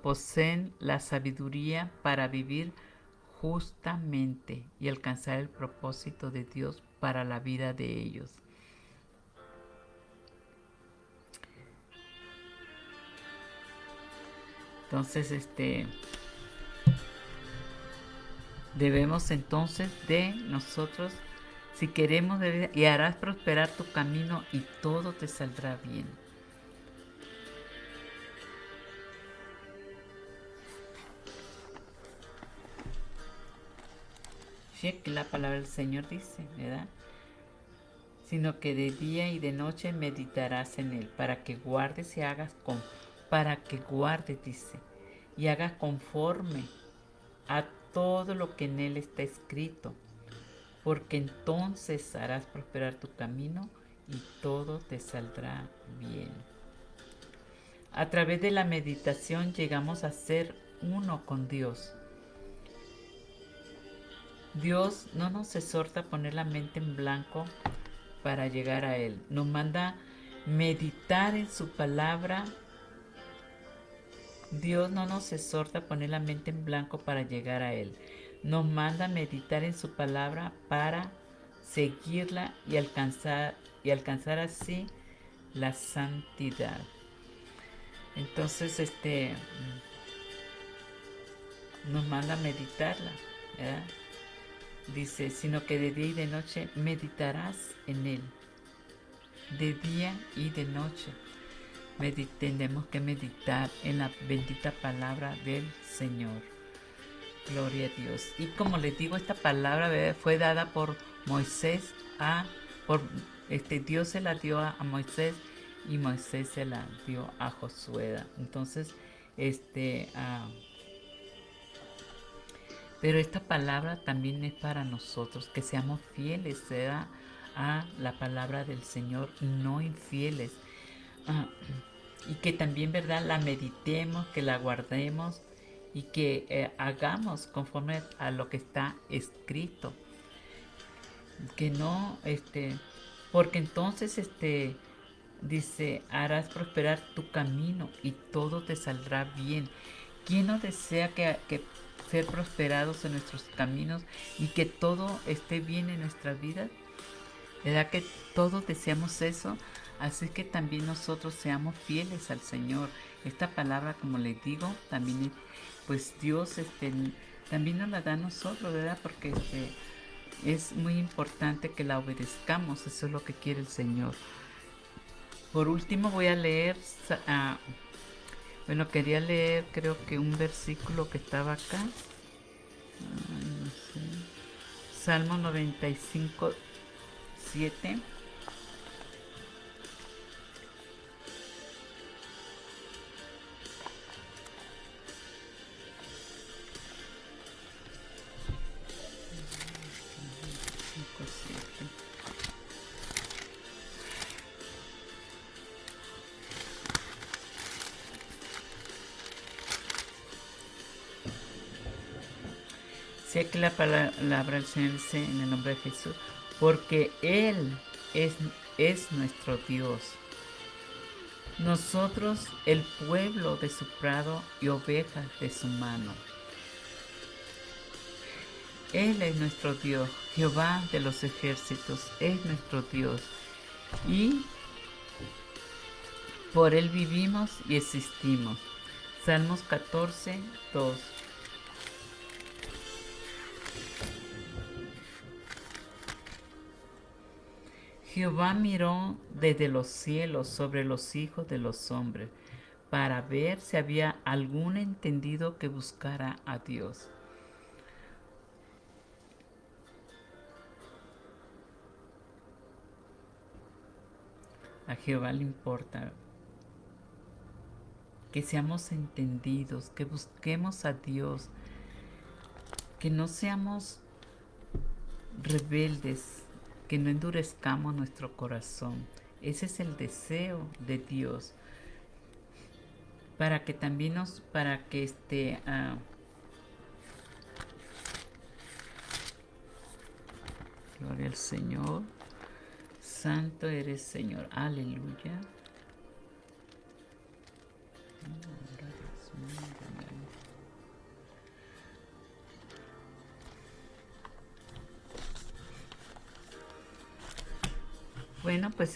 poseen la sabiduría para vivir justamente y alcanzar el propósito de Dios para la vida de ellos. Entonces, Debemos entonces de nosotros, si queremos, y harás prosperar tu camino y todo te saldrá bien. Sí, que la palabra del Señor dice, ¿verdad? Sino que de día y de noche meditarás en él, para que guardes y hagas para que guardes, dice, y hagas conforme a todo lo que en él está escrito, porque entonces harás prosperar tu camino y todo te saldrá bien. A través de la meditación llegamos a ser uno con Dios. Dios no nos exhorta a poner la mente en blanco para llegar a Él. Nos manda meditar en su palabra. Dios no nos exhorta a poner la mente en blanco para llegar a Él. Nos manda meditar en su palabra para seguirla y alcanzar así la santidad. Entonces, nos manda meditarla, ¿verdad? Dice, sino que de día y de noche meditarás en él. De día y de noche. Tenemos que meditar en la bendita palabra del Señor. Gloria a Dios. Y como les digo, esta palabra, ¿verdad?, fue dada por Moisés Dios se la dio a Moisés y Moisés se la dio a Josué. Entonces, pero esta palabra también es para nosotros, que seamos fieles, ¿verdad?, a la palabra del Señor y no infieles. Y que también, ¿verdad?, la meditemos, que la guardemos y que hagamos conforme a lo que está escrito. Que no, porque entonces, dice, harás prosperar tu camino y todo te saldrá bien. ¿Quién no desea que ser prosperados en nuestros caminos y que todo esté bien en nuestras vidas? ¿Verdad que todos deseamos eso? Así que también nosotros seamos fieles al Señor. Esta palabra, como les digo, también pues Dios también nos la da a nosotros, ¿verdad? Porque es muy importante que la obedezcamos. Eso es lo que quiere el Señor. Por último voy a leer, quería leer creo que un versículo que estaba acá. No sé. Salmo 95, 7. Sé que la palabra del Señor dice en el nombre de Jesús, porque Él es nuestro Dios. Nosotros el pueblo de su prado y ovejas de su mano. Él es nuestro Dios, Jehová de los ejércitos es nuestro Dios. Y por Él vivimos y existimos. Salmos 14, 2. Jehová miró desde los cielos sobre los hijos de los hombres para ver si había algún entendido que buscara a Dios. A Jehová le importa que seamos entendidos, que busquemos a Dios, que no seamos rebeldes, que no endurezcamos nuestro corazón. Ese es el deseo de Dios, para que también gloria al Señor. Santo eres, Señor. Aleluya. Bueno, pues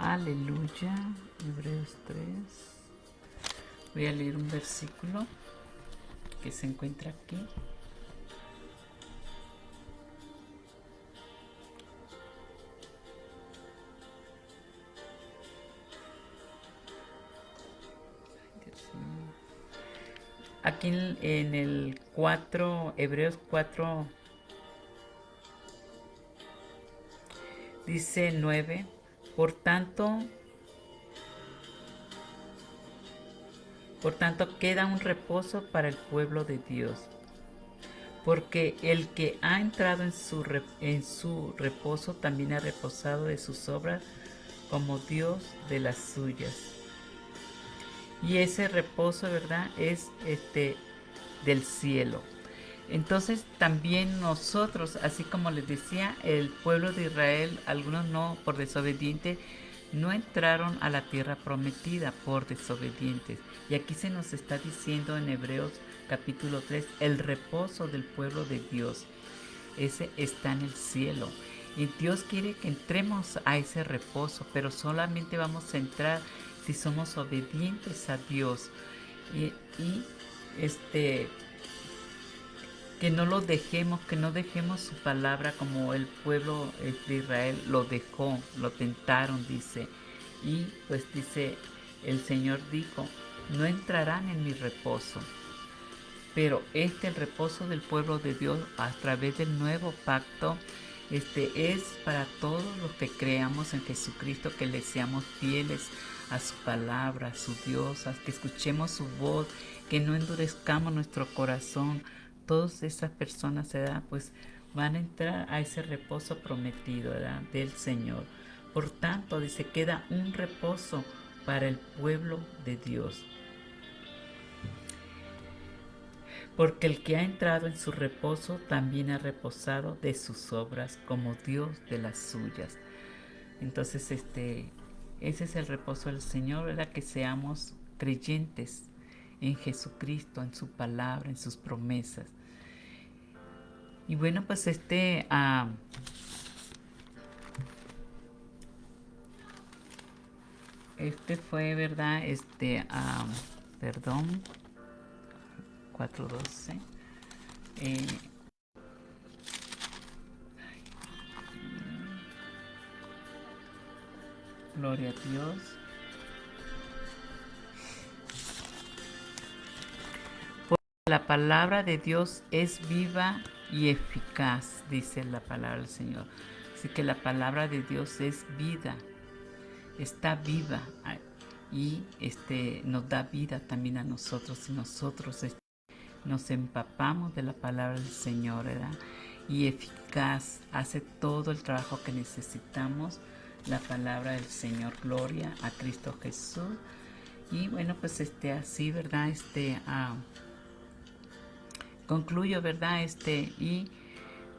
Aleluya. Hebreos 3. Voy a leer un versículo que se encuentra aquí. Aquí en el 4, Hebreos 4, dice 9, por tanto queda un reposo para el pueblo de Dios, porque el que ha entrado en su reposo también ha reposado de sus obras como Dios de las suyas. Y ese reposo, ¿verdad?, es del cielo. Entonces también nosotros, así como les decía, el pueblo de Israel, algunos no, por desobedientes, no entraron a la tierra prometida por desobedientes. Y aquí se nos está diciendo en Hebreos capítulo 3, el reposo del pueblo de Dios. Ese está en el cielo. Y Dios quiere que entremos a ese reposo, pero solamente vamos a entrar si somos obedientes a Dios. Y que no lo dejemos, que no dejemos su palabra como el pueblo de Israel lo dejó, lo tentaron, dice. Y pues dice, el Señor dijo, no entrarán en mi reposo. Pero el reposo del pueblo de Dios a través del nuevo pacto, es para todos los que creamos en Jesucristo, que le seamos fieles a su palabra, a su Dios, a que escuchemos su voz, que no endurezcamos nuestro corazón. Todas esas personas, ¿verdad?, pues van a entrar a ese reposo prometido, ¿verdad?, del Señor. Por tanto, dice, queda un reposo para el pueblo de Dios. Porque el que ha entrado en su reposo también ha reposado de sus obras como Dios de las suyas. Entonces, ese es el reposo del Señor, ¿verdad?, que seamos creyentes en Jesucristo, en su palabra, en sus promesas. Y bueno, pues fue, ¿verdad? Perdón, 4:12. Gloria a Dios. Porque la palabra de Dios es viva y eficaz, dice la palabra del Señor. Así que la palabra de Dios es vida, está viva y nos da vida también a nosotros, si nosotros nos empapamos de la palabra del Señor, ¿verdad? Y eficaz, hace todo el trabajo que necesitamos, la palabra del Señor. Gloria a Cristo Jesús. Y bueno, pues así, ¿verdad? Concluyo, ¿verdad? Y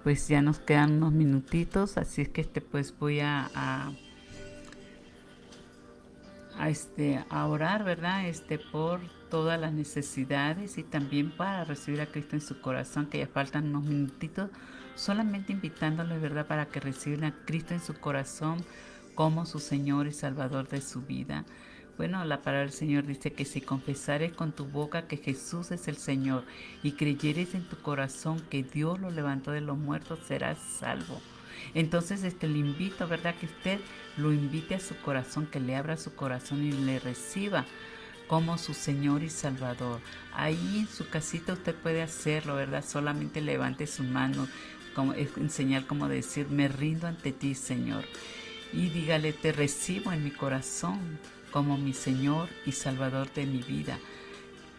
pues ya nos quedan unos minutitos, así es que pues voy a orar, ¿verdad? Por todas las necesidades y también para recibir a Cristo en su corazón, que ya faltan unos minutitos, solamente invitándoles, ¿verdad?, para que reciban a Cristo en su corazón como su Señor y Salvador de su vida. Bueno, la palabra del Señor dice que si confesares con tu boca que Jesús es el Señor y creyeres en tu corazón que Dios lo levantó de los muertos, serás salvo. Entonces, le invito, ¿verdad?, que usted lo invite a su corazón, que le abra su corazón y le reciba como su Señor y Salvador. Ahí en su casita usted puede hacerlo, ¿verdad? Solamente levante su mano, en señal como de decir, me rindo ante ti, Señor. Y dígale, te recibo en mi corazón como mi Señor y Salvador de mi vida.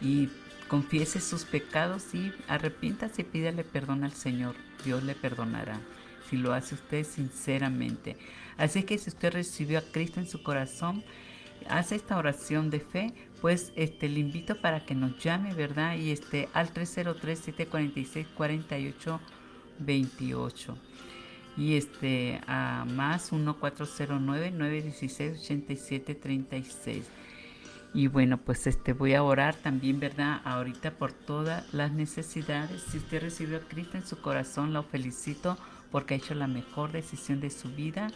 Y confiese sus pecados y arrepiéntase y pídale perdón al Señor. Dios le perdonará si lo hace usted sinceramente. Así que si usted recibió a Cristo en su corazón, hace esta oración de fe, pues le invito para que nos llame, ¿verdad? Y al 303-746-4828. Y a más 1409-916-8736. Y bueno, pues voy a orar también, ¿verdad?, ahorita por todas las necesidades. Si usted recibió a Cristo en su corazón, lo felicito porque ha hecho la mejor decisión de su vida.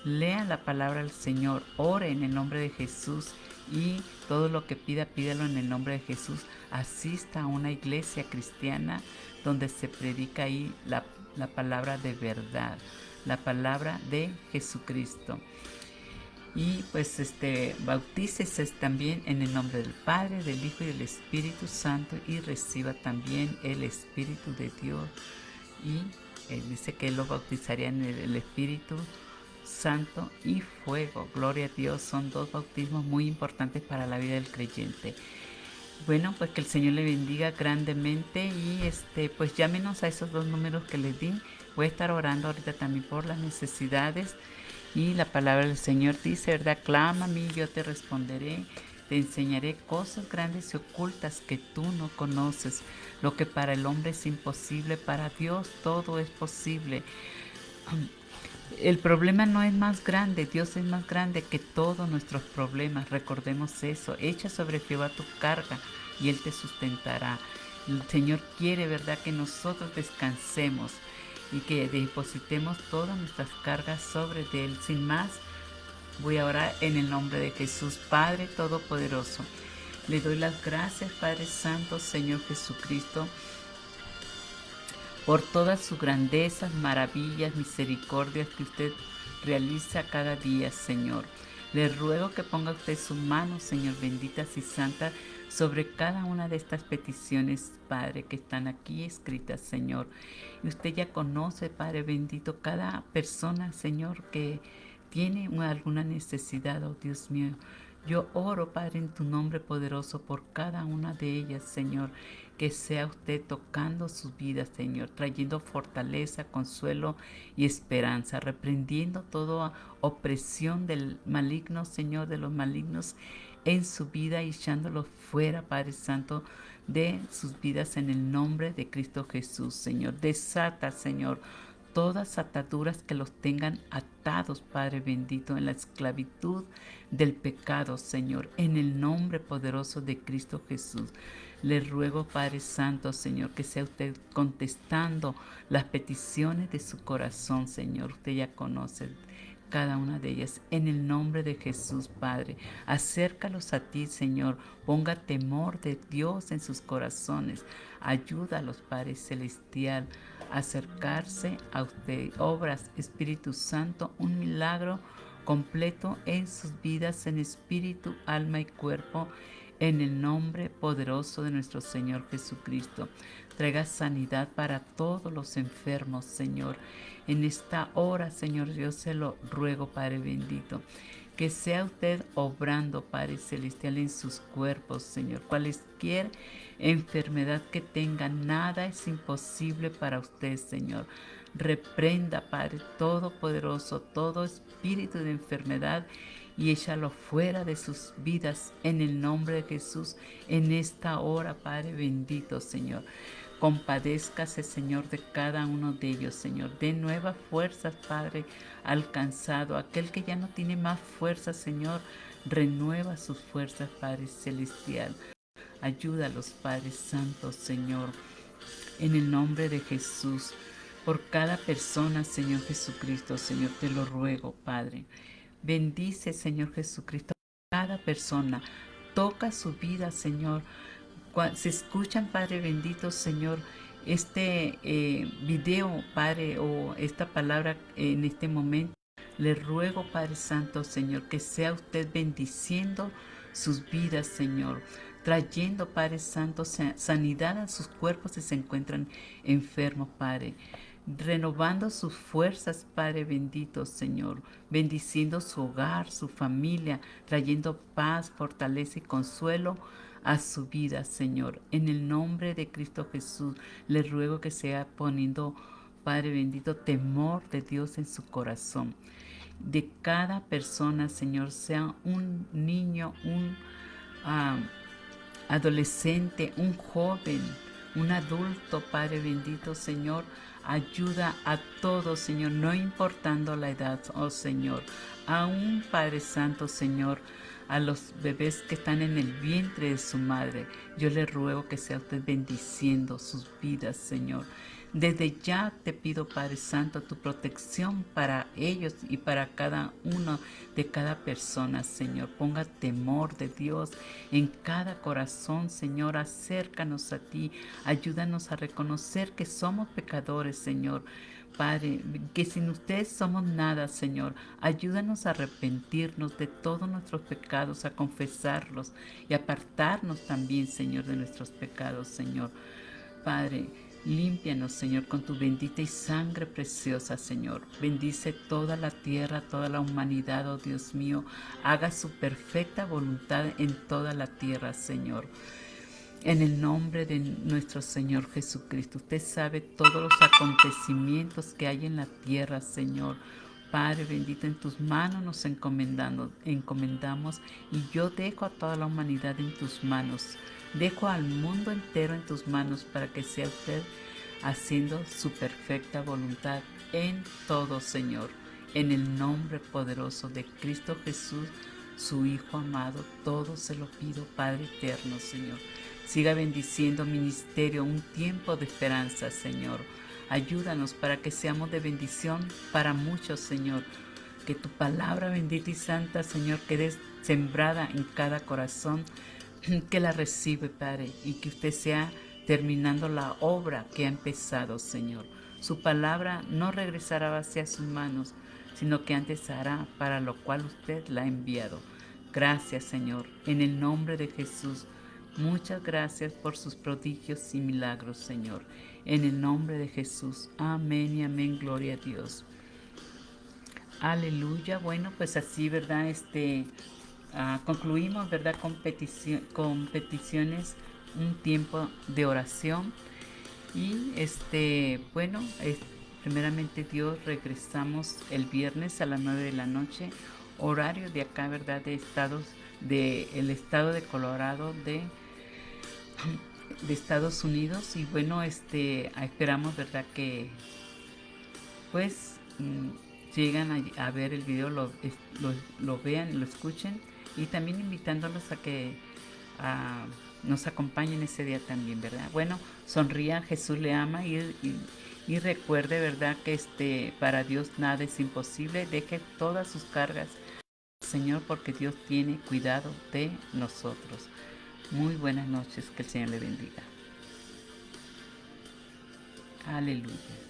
lea la palabra del Señor, ore en el nombre de Jesús y todo lo que pida, pídalo en el nombre de Jesús. Asista a una iglesia cristiana donde se predica ahí la palabra de verdad, la palabra de Jesucristo. Y pues bautícese también en el nombre del Padre, del Hijo y del Espíritu Santo, y reciba también el Espíritu de Dios. Y dice que él lo bautizaría en el Espíritu Santo y fuego. Gloria a Dios, son dos bautismos muy importantes para la vida del creyente. Bueno, pues que el Señor le bendiga grandemente y pues llámenos a esos dos números que les di. Voy a estar orando ahorita también por las necesidades. Y la palabra del Señor dice, ¿verdad? Clama a mí, yo te responderé. Te enseñaré cosas grandes y ocultas que tú no conoces. Lo que para el hombre es imposible, para Dios todo es posible. El problema no es más grande, Dios es más grande que todos nuestros problemas. Recordemos eso. Echa sobre Jehová tu carga y Él te sustentará. El Señor quiere, ¿verdad?, que nosotros descansemos y que depositemos todas nuestras cargas sobre Él. Sin más, voy a orar en el nombre de Jesús. Padre Todopoderoso, le doy las gracias, Padre Santo, Señor Jesucristo, por todas sus grandezas, maravillas, misericordias que usted realiza cada día, Señor. Le ruego que ponga usted su mano, Señor, benditas y santas, sobre cada una de estas peticiones, Padre, que están aquí escritas, Señor. Y usted ya conoce, Padre bendito, cada persona, Señor, que tiene alguna necesidad, oh Dios mío. Yo oro, Padre, en tu nombre poderoso por cada una de ellas, Señor. Que sea usted tocando sus vidas, Señor, trayendo fortaleza, consuelo y esperanza, reprendiendo toda opresión del maligno, Señor, de los malignos en su vida y echándolos fuera, Padre Santo, de sus vidas en el nombre de Cristo Jesús, Señor. Desata, Señor, todas ataduras que los tengan atados, Padre bendito, en la esclavitud del pecado, Señor, en el nombre poderoso de Cristo Jesús. Le ruego, Padre Santo, Señor, que sea usted contestando las peticiones de su corazón, Señor. Usted ya conoce cada una de ellas. En el nombre de Jesús, Padre, acércalos a ti, Señor. Ponga temor de Dios en sus corazones. Ayúdalos, Padre Celestial, a acercarse a usted. Obras, Espíritu Santo, un milagro completo en sus vidas, en espíritu, alma y cuerpo, en el nombre poderoso de nuestro Señor Jesucristo. Traiga sanidad para todos los enfermos, Señor. En esta hora, Señor, yo se lo ruego, Padre bendito, que sea usted obrando, Padre Celestial, en sus cuerpos, Señor. Cualquier enfermedad que tengan, nada es imposible para usted, Señor. Reprenda, Padre Todopoderoso, todo espíritu de enfermedad y échalo fuera de sus vidas en el nombre de Jesús en esta hora, Padre bendito, Señor. Compadézcase, Señor, de cada uno de ellos, Señor. De nuevas fuerzas, Padre, alcanzado. Aquel que ya no tiene más fuerzas, Señor, renueva sus fuerzas, Padre Celestial. Ayúdalos, Padre Santo, Señor, en el nombre de Jesús. Por cada persona, Señor Jesucristo, Señor, te lo ruego, Padre. Bendice, Señor Jesucristo, a cada persona. Toca su vida, Señor. Se escuchan, Padre bendito, Señor, este video, Padre, o esta palabra en este momento. Le ruego, Padre Santo, Señor, que sea usted bendiciendo sus vidas, Señor, trayendo, Padre Santo, sanidad a sus cuerpos si se encuentran enfermos, Padre. Renovando sus fuerzas, Padre bendito, Señor, bendiciendo su hogar, su familia, trayendo paz, fortaleza y consuelo a su vida, Señor. En el nombre de Cristo Jesús, le ruego que sea poniendo, Padre bendito, temor de Dios en su corazón. De cada persona, Señor, sea un niño, un adolescente, un joven, un adulto, Padre bendito, Señor. Ayuda a todos, Señor, no importando la edad, oh Señor. Aún, Padre Santo, Señor, a los bebés que están en el vientre de su madre, yo le ruego que sea usted bendiciendo sus vidas, Señor. Desde ya te pido, Padre Santo, tu protección para ellos y para cada uno de cada persona, Señor. Ponga temor de Dios en cada corazón, Señor. Acércanos a ti. Ayúdanos a reconocer que somos pecadores, Señor. Padre, que sin ustedes somos nada, Señor. Ayúdanos a arrepentirnos de todos nuestros pecados, a confesarlos y apartarnos también, Señor, de nuestros pecados, Señor. Padre, límpianos, Señor, con tu bendita y sangre preciosa, Señor. Bendice toda la tierra, toda la humanidad, oh Dios mío. Haga su perfecta voluntad en toda la tierra, Señor. En el nombre de nuestro Señor Jesucristo, usted sabe todos los acontecimientos que hay en la tierra, Señor. Padre bendito, en tus manos nos encomendamos y yo dejo a toda la humanidad en tus manos. Dejo al mundo entero en tus manos para que sea usted haciendo su perfecta voluntad en todo, Señor. En el nombre poderoso de Cristo Jesús, su Hijo amado, todo se lo pido, Padre eterno, Señor. Siga bendiciendo ministerio, un tiempo de esperanza, Señor. Ayúdanos para que seamos de bendición para muchos, Señor. Que tu palabra bendita y santa, Señor, quede sembrada en cada corazón que la recibe, Padre, y que usted sea terminando la obra que ha empezado, Señor. Su palabra no regresará hacia sus manos, sino que antes hará para lo cual usted la ha enviado. Gracias, Señor, en el nombre de Jesús. Muchas gracias por sus prodigios y milagros, Señor. En el nombre de Jesús. Amén y amén. Gloria a Dios. Aleluya. Bueno, pues así, ¿verdad? Concluimos, ¿verdad? Con peticiones, un tiempo de oración. Y bueno, primeramente Dios, regresamos el viernes a las 9 de la noche, horario de acá, ¿verdad? El estado de Colorado, de Estados Unidos. Y bueno, esperamos, ¿verdad? Que pues llegan a ver el video, lo vean, lo escuchen, y también invitándolos a que nos acompañen ese día también, ¿verdad? Bueno, sonría, Jesús le ama, y recuerde, ¿verdad? Que para Dios nada es imposible. Deje todas sus cargas, Señor, porque Dios tiene cuidado de nosotros. Muy buenas noches, que el Señor le bendiga. Aleluya.